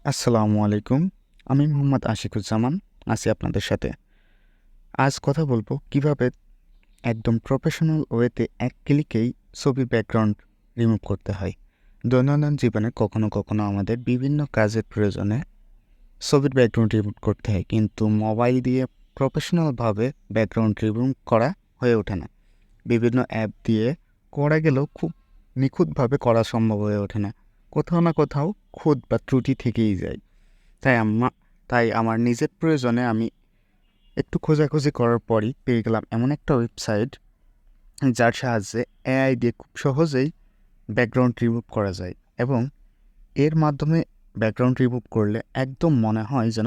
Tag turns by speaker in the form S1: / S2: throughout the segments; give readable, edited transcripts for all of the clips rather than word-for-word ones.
S1: আসসালামু আলাইকুম। আমি মোহাম্মদ আশিকুজ্জামান আছি আপনাদের সাথে। আজ কথা বলবো কিভাবে একদম প্রফেশনাল ওয়েতে এক ক্লিকেই ছবির ব্যাকগ্রাউন্ড রিমুভ করতে হয়। দৈনন্দিন জীবনে কখনো কখনো আমাদের বিভিন্ন কাজের প্রয়োজনে ছবির ব্যাকগ্রাউন্ড রিমুভ করতে হয়, কিন্তু মোবাইল দিয়ে প্রফেশনালভাবে ব্যাকগ্রাউন্ড রিমুভ করা হয়ে ওঠে না। বিভিন্ন অ্যাপ দিয়ে করা গেলেও খুব নিখুঁতভাবে করা সম্ভব হয়ে ওঠে না। কোথাও না কোথাও খুঁত বা ত্রুটি থেকেই যায়। তাই আমার নিজের প্রয়োজনে আমি একটু খোঁজাখুঁজি করার পরই পেয়ে গেলাম এমন একটা ওয়েবসাইট যার সাহায্যে এআই দিয়ে খুব সহজেই ব্যাকগ্রাউন্ড রিমুভ করা যায়, এবং এর মাধ্যমে ব্যাকগ্রাউন্ড রিমুভ করলে একদম মনে হয় যেন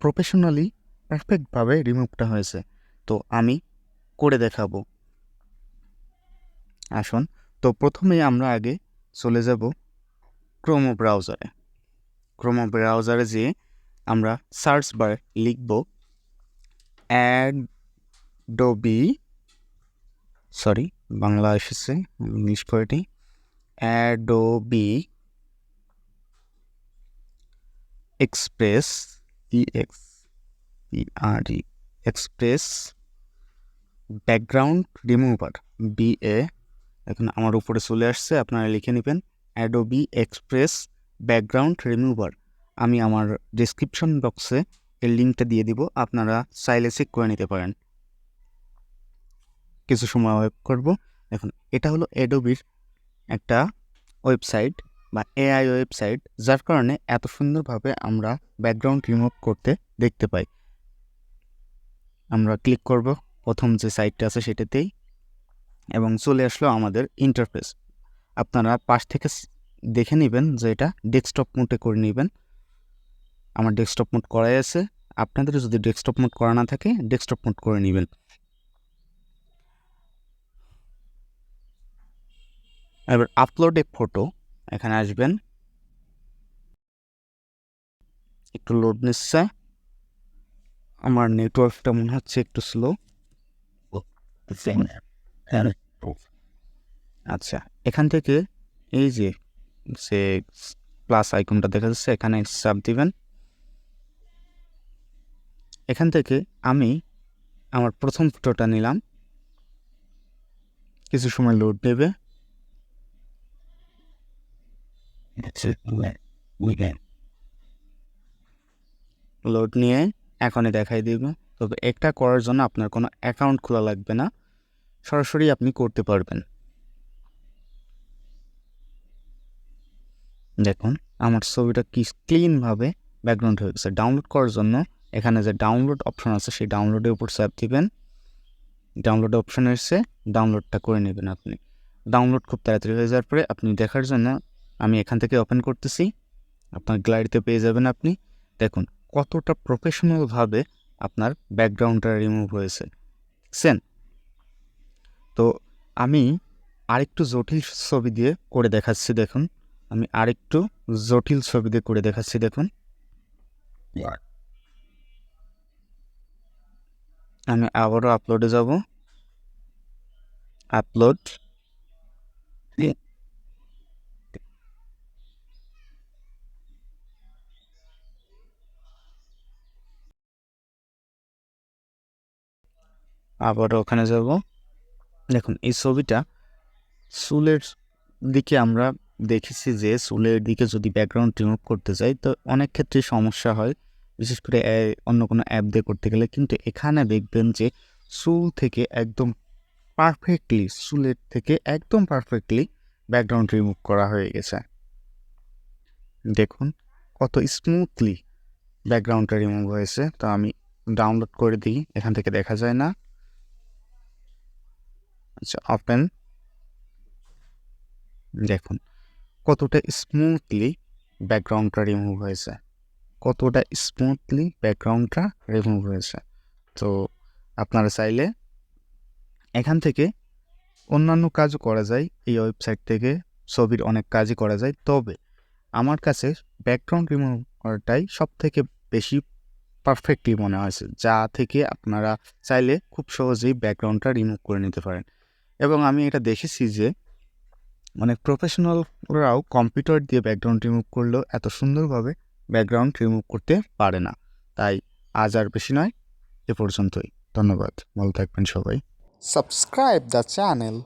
S1: প্রফেশনালি পারফেক্টভাবে রিমুভটা হয়েছে। তো আমি করে দেখাবো। আসুন, তো প্রথমেই আমরা আগে চলে যাব ক্রোমো ব্রাউজারে যেয়ে আমরা সার্চ বারে লিখব অ্যাডোবি, বাংলা এসেছে, ইংলিশ করে নিই, Adobe express, EXPRE express background remover, BA। এখন আমার উপরে চলে আসছে, আপনারা লিখে নেবেন অ্যাডোবি এক্সপ্রেস ব্যাকগ্রাউন্ড রিমুভার। আমি আমার ডেসক্রিপশন বক্সে এর লিঙ্কটা দিয়ে দিব, আপনারা চাইলে চেক করে নিতে পারেন। কিছু সময় ওয়েট করব। এখন এটা হলো অ্যাডোবির একটা ওয়েবসাইট বা এআই ওয়েবসাইট, যার কারণে এত সুন্দরভাবে আমরা ব্যাকগ্রাউন্ড রিমুভ করতে দেখতে পাই। আমরা ক্লিক করব প্রথম যে সাইটটা আছে সেটাতেই, এবং চলে আসলো আমাদের ইন্টারফেস। আপনারা পাশ থেকে দেখে নেবেন যে এটা ডেস্কটপ মোডে করে নেবেন। আমার ডেস্কটপ মোড করাই আছে, আপনাদের যদি ডেস্কটপ মোড করা না থাকে ডেস্কটপ মোড করে নেবেন। এবার আপলোড এ ফটো, এখানে আসবেন, একটু লোড নিচ্ছে, আমার নেটওয়ার্কটা মনে হচ্ছে একটু স্লো। আচ্ছা, এখান থেকে এই যে সে প্লাস আইকনটা দেখা যাচ্ছে, এখানে চাপ দিবেন। এখান থেকে আমি আমার প্রথম ফটোটা নিলাম, কিছু সময় লোড নেবে। লোড নিয়ে এখনই দেখাই দিবে। তবে এটা করার জন্য আপনার কোনো অ্যাকাউন্ট খোলা লাগবে না, সরাসরি আপনি করতে পারবেন। দেখুন আমার ছবিটা কি ক্লিনভাবে ব্যাকগ্রাউন্ড হয়ে গেছে। ডাউনলোড করার জন্য এখানে যে ডাউনলোড অপশন আছে সেই ডাউনলোডের উপর চাপ দিবেন। ডাউনলোড অপশন এসে ডাউনলোডটা করে নেবেন আপনি। ডাউনলোড খুব তাড়াতাড়ি হয়ে যাওয়ার পরে আপনি দেখার জন্য আমি এখান থেকে ওপেন করতেছি, আপনার গ্যালারিতে পেয়ে যাবেন আপনি। দেখুন কতটা প্রফেশনালভাবে আপনার ব্যাকগ্রাউন্ডটা রিমুভ হয়েছে, দেখছেন? তো আমি আরেকটু জটিল ছবি দিয়ে করে দেখাচ্ছি, দেখুন। আমি আরেকটু জটিল ছবি দিয়ে করে দেখাচ্ছি, দেখুন। আমি আবারও আপলোডে যাব, আপলোড, আবারও ওখানে যাব। দেখুন এই ছবিটা চুলের দিকে আমরা দেখেছি যে চুলের দিকে যদি ব্যাকগ্রাউন্ড রিমুভ করতে চাই তো অনেক ক্ষেত্রে সমস্যা হয়, বিশেষ করে অন্য কোনো অ্যাপ দিয়ে করতে গেলে। কিন্তু এখানে দেখবেন যে চুলের থেকে একদম পারফেক্টলি ব্যাকগ্রাউন্ড রিমুভ করা হয়ে গেছে। দেখুন কত স্মুথলি ব্যাকগ্রাউন্ডটা রিমুভ হয়েছে। তো আমি ডাউনলোড করে দিই, এখান থেকে দেখা যায় না। আচ্ছা, ওপেন। দেখুন কতটা স্মুথলি ব্যাকগ্রাউন্ডটা রিমুভ হয়েছে, তো আপনারা চাইলে এখান থেকে অন্যান্য কাজও করা যায়, এই ওয়েবসাইট থেকে ছবির অনেক কাজই করা যায়। তবে আমার কাছে ব্যাকগ্রাউন্ড রিমুভ করাটাই সব থেকে বেশি পারফেক্টলি মনে হয়েছে, যা থেকে আপনারা চাইলে খুব সহজেই ব্যাকগ্রাউন্ডটা রিমুভ করে নিতে পারেন। এবং আমি এটা দেখেছি যে অনেক প্রফেশনালরাও কম্পিউটার দিয়ে ব্যাকগ্রাউন্ড রিমুভ করলেও এত সুন্দরভাবে ব্যাকগ্রাউন্ড রিমুভ করতে পারে না। তাই আজ আর বেশি নয়, এ পর্যন্তই। ধন্যবাদ, ভালো থাকবেন সবাই। Subscribe the channel.